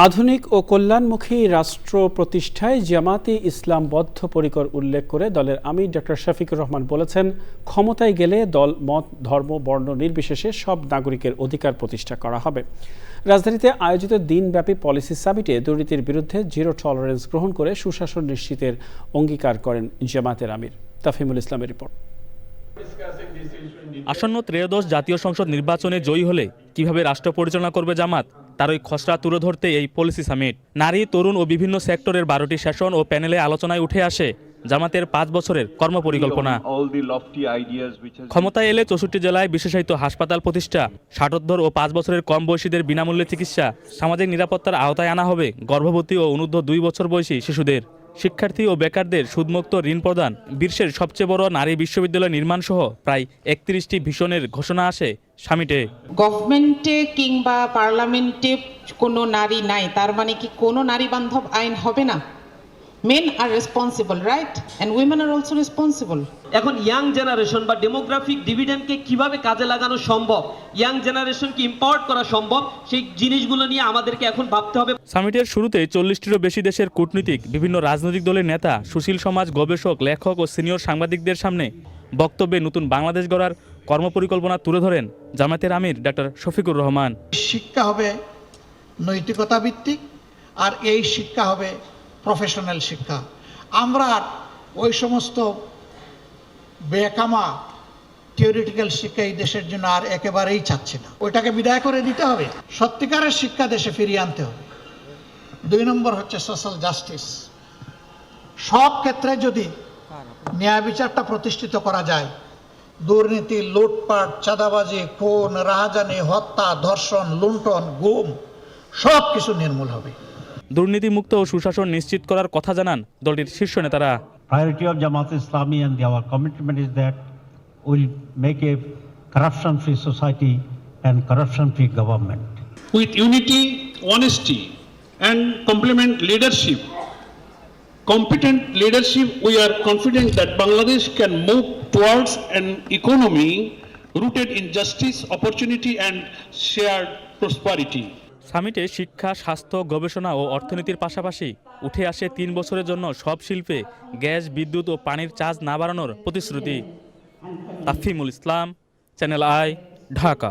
আধুনিক ও কল্যাণমুখী রাষ্ট্র প্রতিষ্ঠায় জামাতে ইসলাম বদ্ধপরিকর উল্লেখ করে দলের আমির ডক্টর শফিকুর রহমান বলেছেন, ক্ষমতায় গেলে দল, মত, ধর্ম, বর্ণ নির্বিশেষে সব নাগরিকের অধিকার প্রতিষ্ঠা করা হবে। রাজধানীতে আয়োজিত দিনব্যাপী পলিসি সামিটে দুর্নীতির বিরুদ্ধে জিরো টলারেন্স গ্রহণ করে সুশাসন নিশ্চিতের অঙ্গীকার করেন জামাতের আমির। তাফহিমুল ইসলামের রিপোর্ট। আসন্ন ত্রয়োদশ জাতীয় সংসদ নির্বাচনে জয়ী হলে কিভাবে রাষ্ট্র পরিচালনা করবে জামাত, তারই খসড়া তুলে ধরতে এই পলিসি সামিট। নারী, তরুণ ও বিভিন্ন সেক্টরের 12টি সেশন ও প্যানেলে আলোচনায় উঠে আসে জামাতের 5 বছরের কর্মপরিকল্পনা। ক্ষমতায় এলে 64 জেলায় বিশেষায়িত হাসপাতাল প্রতিষ্ঠা, 60 ও 5 বছরের কম বয়সীদের বিনামূল্যে চিকিৎসা, সামাজিক নিরাপত্তার আওতায় আনা হবে গর্ভবতী ও অনূর্ধ্ব 2 বছর বয়সী শিশুদের, শিক্ষার্থী ও বেকারদের সুদমুক্ত ঋণ প্রদান, বিশ্বের সবচেয়ে বড় নারী বিশ্ববিদ্যালয় নির্মাণ সহ প্রায় 31টি ভিশনের ঘোষণা আসে সামিটে। গভর্নমেন্টে কিংবা পার্লামেন্টে কোনো নারী নাই, তার মানে কি কোনো নারী বান্ধব আইন হবে না? Men are responsible, right? And women are also responsible. এখন ইয়াং জেনারেশন বা ডেমোগ্রাফিক ডিভিডেন্ডকে কিভাবে কাজে লাগানো সম্ভব, ইয়াং জেনারেশনকে ইম্পাওয়ার করা সম্ভব, সেই জিনিসগুলো নিয়ে আমাদেরকে এখন ভাবতে হবে। সামিটের শুরুতে 40টিরও বেশি দেশের কূটনীতিক, বিভিন্ন রাজনৈতিক দলের নেতা, সুশীল সমাজ, গবেষক, লেখক ও সিনিয়র সাংবাদিকদের সামনে বক্তব্যে নতুন বাংলাদেশ গড়ার কর্মপরিকল্পনা তুলে ধরেন জামাতের আমির ডক্টর শফিকুর রহমান। শিক্ষা হবে নৈতিকতা ভিত্তিক, আর এই শিক্ষা হবে প্রফেশনাল শিক্ষা। আমরা ওই সমস্ত বেকামা থিওরিটিক্যাল শিক্ষা এই দেশের জন্য আর একেবারেই চাচ্ছি না। ওইটাকে বিদায় করে দিতে হবে, সত্যিকারের শিক্ষা দেশে ফিরিয়ে আনতে হবে। 2 নম্বর হচ্ছে সোশ্যাল জাস্টিস। সব ক্ষেত্রে যদি ন্যায় বিচারটা প্রতিষ্ঠিত করা যায়, দুর্নীতি, লুটপাট, চাঁদাবাজি, খুন, রাহাজানি, হত্যা, ধর্ষণ, লুণ্ঠন, গুম সব কিছু নির্মূল হবে। দুর্নীতিমুক্ত ও সুশাসন নিশ্চিত করার কথা জানান দলটির শীর্ষ নেতারা। Priority of Jamaat Islami and our commitment is that we'll make a corruption-free society and corruption-free government. With unity, honesty, and competent leadership, we are confident that Bangladesh can move towards an economy rooted in justice, opportunity, and shared prosperity. সামিটে শিক্ষা, স্বাস্থ্য, গবেষণা ও অর্থনীতির পাশাপাশি উঠে আসে 3 বছরের জন্য সব শিল্পে গ্যাস, বিদ্যুৎ ও পানির চার্জ না বাড়ানোর প্রতিশ্রুতি। তাফহিমুল ইসলাম, চ্যানেল আই, ঢাকা।